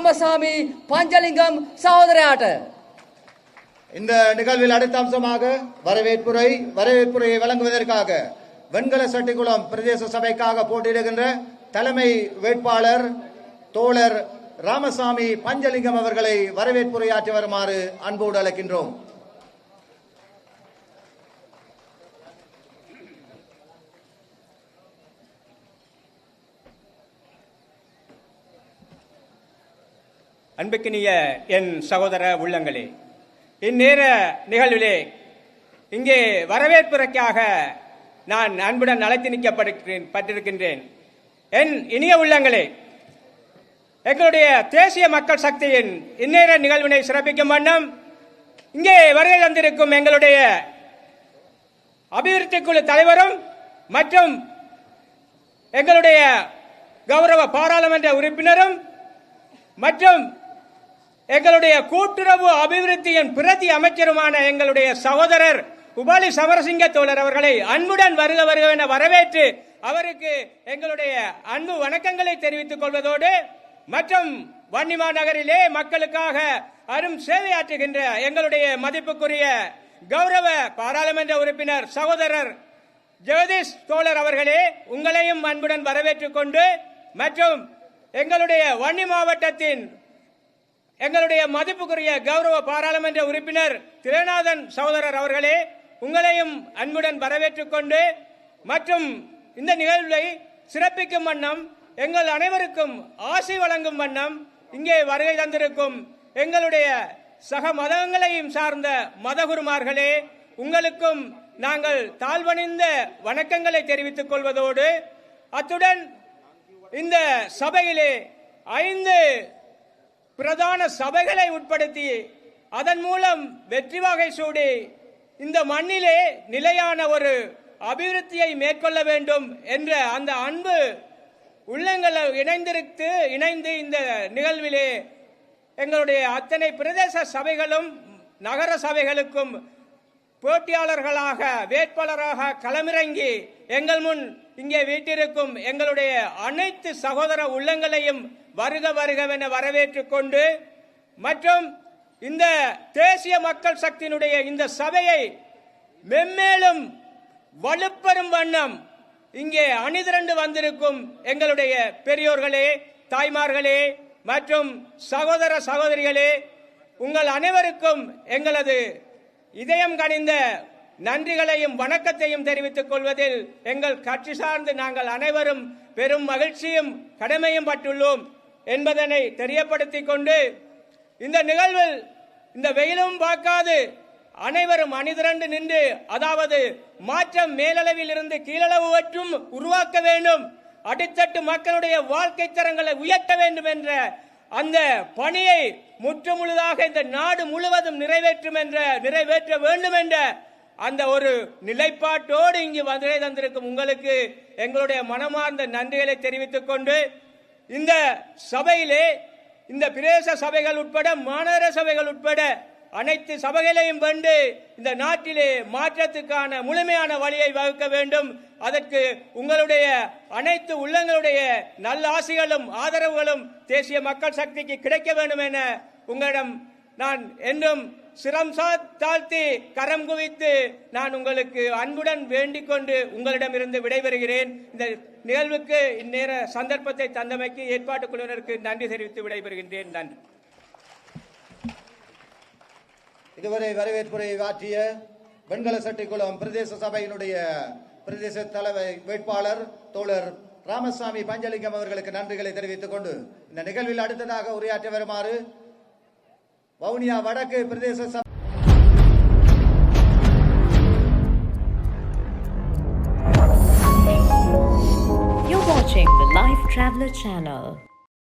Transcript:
ராமசாமி பஞ்சலிங்கம் சகோதரராட்ட இந்த நிகழ்வில் அடுத்த அம்சமாக வரவேற்புரையை வழங்குவதற்காக வெண்கல சட்டிக்குளம் பிரதேச சபைக்காக போட்டியிடுகின்ற தலைமை வேட்பாளர் தோழர் ராமசாமி பஞ்சலிங்கம் அவர்களை வரவேற்புரையாற்றி வருமாறு அன்போடு அழைக்கின்றோம். அன்புக்கினிய என் சகோதர உள்ளங்களே, இந்நேர நிகழ்விலே இங்கே வரவேற்புரைக்காக நான் அன்புடன் அழைத்து நிற்கப்பட்டிருக்கின்றேன். என் இனிய உள்ளங்களே, எங்களுடைய தேசிய மக்கள் சக்தியின் இந்நேர நிகழ்வினை சிறப்பிக்கும் வண்ணம் இங்கே வருகை தந்திருக்கும் எங்களுடைய அபிவிருத்தி குழு தலைவரும் மற்றும் எங்களுடைய கௌரவ பாராளுமன்ற உறுப்பினரும் மற்றும் எங்களுடைய கூட்டுறவு அபிவிருத்தியின் பிரதி அமைச்சருமான எங்களுடைய சகோதரர் உபாலி சமரசிங்க தோழர் அவர்களை அன்புடன் வருக என வரவேற்று அவருக்கு எங்களுடைய அன்பு வணக்கங்களை தெரிவித்துக் கொள்வதோடு மற்றும் வன்னிமா நகரிலே மக்களுக்காக அரும் சேவையாற்றுகின்ற எங்களுடைய மதிப்புக்குரிய கௌரவ பாராளுமன்ற உறுப்பினர் சகோதரர் ஜெகதீஷ் தோழர் அவர்களே உங்களையும் அன்புடன் வரவேற்றுக் கொண்டு மற்றும் எங்களுடைய வன்னி மாவட்டத்தின் எங்களுடைய மதிப்புக்குரிய கௌரவ பாராளுமன்ற உறுப்பினர் திரநாதன் சகோதரர் அவர்களே உங்களையும் அன்புடன் வரவேற்றுக் கொண்டு மற்றும் இந்த நிகழ்வை சிறப்பிக்கும் வண்ணம் எங்கள் அனைவருக்கும் ஆசை வழங்கும் வண்ணம் இங்கே வருகை தந்திருக்கும் எங்களுடைய சக மதங்களையும் சார்ந்த மதகுருமார்களே உங்களுக்கும் நாங்கள் தாழ்வணிந்த வணக்கங்களை தெரிவித்துக் கொள்வதோடு அத்துடன் இந்த சபையிலே 5 பிரதான சபைகளை உட்படுத்தி அதன் மூலம் வெற்றி வகை சூடி இந்த மண்ணிலே நிலையான ஒரு அபிவிருத்தியை மேற்கொள்ள வேண்டும் என்ற அந்த அன்பு உள்ளங்களை இணைந்து இந்த நிகழ்விலே எங்களுடைய அத்தனை பிரதேச சபைகளும் நகர சபைகளுக்கும் போட்டியாளர்களாக வேட்பாளராக களமிறங்கி எங்கள் முன் இங்கே வீட்டிருக்கும் எங்களுடைய அனைத்து சகோதர உள்ளங்களையும் வருக என வரவேற்றுக் கொண்டு மற்றும் இந்த தேசிய மக்கள் சக்தியினுடைய இந்த சபையை மென்மேலும் வலுப்பெறும் வண்ணம் இங்கே அணிதிரண்டு வந்திருக்கும் எங்களுடைய பெரியோர்களே தாய்மார்களே மற்றும் சகோதர சகோதரிகளே உங்கள் அனைவருக்கும் எங்களது இதயம் கனிந்த நன்றிகளையும் வணக்கத்தையும் தெரிவித்துக் கொள்வதில் எங்கள் கட்சி சார்ந்து நாங்கள் அனைவரும் பெரும் மகிழ்ச்சியும் கடமையும் பட்டுள்ளோம் என்பதனை தெரியப்படுத்திக் கொண்டு இந்த நிகழ்வில் இந்த வெயிலும் பார்க்காது அனைவரும் அணிதிரண்டு நின்று அதாவது மாற்றம் மேலளவில் இருந்து கீழளவு வற்றும் உருவாக்க வேண்டும் அடித்தட்டு மக்களுடைய வாழ்க்கை தரங்களை உயர்த்த வேண்டும் என்ற அந்த பணியை முற்றுமுழுதாக இந்த நாடு முழுவதும் நிறைவேற்ற வேண்டும் என்ற அந்த ஒரு நிலைப்பாட்டோடு இங்கு வருகை தந்திருக்கும் உங்களுக்கு எங்களுடைய மனமார்ந்த நன்றிகளை தெரிவித்துக் கொண்டு இந்த சபையிலே இந்த பிரதேச சபைகள் உட்பட மாநகர சபைகள் உட்பட அனைத்து சபைகளையும் கொண்டு இந்த நாட்டிலே மாற்றத்துக்கான முழுமையான வழியை வகுக்க வேண்டும். அதற்கு உங்களுடைய அனைத்து உள்ளங்களுடைய நல்ல ஆசைகளும் ஆதரவுகளும் தேசிய மக்கள் சக்திக்கு கிடைக்க வேண்டும் என உங்களிடம் நான் என்றும் சிரம் தாழ்த்தி கரம் குவித்து நான் உங்களுக்கு அன்புடன் வேண்டிக் கொண்டு உங்களிடமிருந்து விடைபெறுகிறேன். இந்த நிகழ்வுக்கு இந்நேர சந்தர்ப்பத்தை தந்தமைக்கு ஏற்பாட்டு குழுவினருக்கு நன்றி தெரிவித்து விடைபெறுகின்றேன். நன்றி. இதுவரை வரவேற்புரை ஆற்றிய வெண்கல சட்டிக்குளம் பிரதேச சபையினுடைய பிரதேச தலைவர் வேட்பாளர் தோழர் ராமசாமி பஞ்சலிங்கம் அவர்களுக்கு நன்றிகளை தெரிவித்துக் கொண்டு இந்த நிகழ்வில் அடுத்ததாக உரையாற்ற வருமாறு வவுனியா வடக்கு பிரதேச சபை You're watching the Life Traveler channel.